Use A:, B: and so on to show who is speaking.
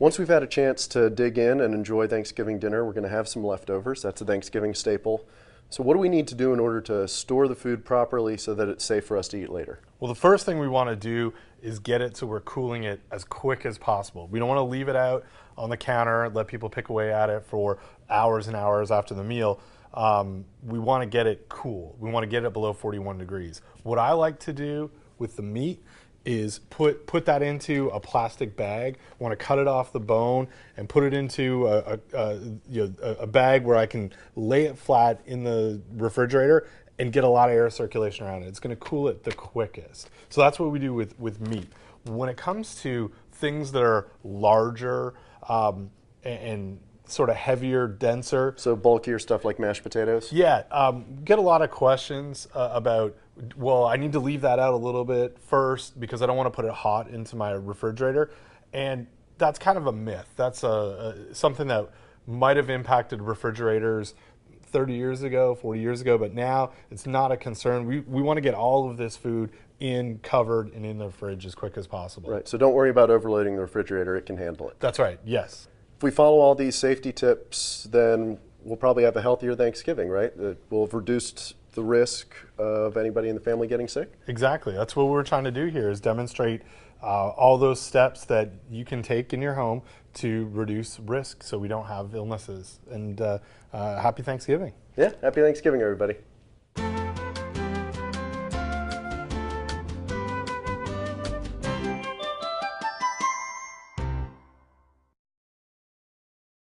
A: Once we've had a chance to dig in and enjoy Thanksgiving dinner, we're going to have some leftovers. That's a Thanksgiving staple. So what do we need to do in order to store the food properly so that it's safe for us to eat later?
B: Well, the first thing we want to do is get it so we're cooling it as quick as possible. We don't want to leave it out on the counter, let people pick away at it for hours and hours after the meal. We want to get it cool. We want to get it below 41 degrees. What I like to do with the meat is put that into a plastic bag. I want to cut it off the bone and put it into a bag where I can lay it flat in the refrigerator and get a lot of air circulation around it. It's going to cool it the quickest. So that's what we do with meat. When it comes to things that are larger and sort of heavier, denser.
A: So bulkier stuff like mashed potatoes?
B: Yeah, get a lot of questions about, well, I need to leave that out a little bit first because I don't want to put it hot into my refrigerator. And that's kind of a myth. That's something that might have impacted refrigerators 30 years ago, 40 years ago, but now it's not a concern. We want to get all of this food covered and in the fridge as quick as possible.
A: Right, so don't worry about overloading the refrigerator. It can handle it.
B: That's right, yes.
A: If we follow all these safety tips, then we'll probably have a healthier Thanksgiving, right? We'll have reduced the risk of anybody in the family getting sick.
B: Exactly. That's what we're trying to do here, is demonstrate all those steps that you can take in your home to reduce risk so we don't have illnesses. And happy Thanksgiving.
A: Yeah, happy Thanksgiving, everybody.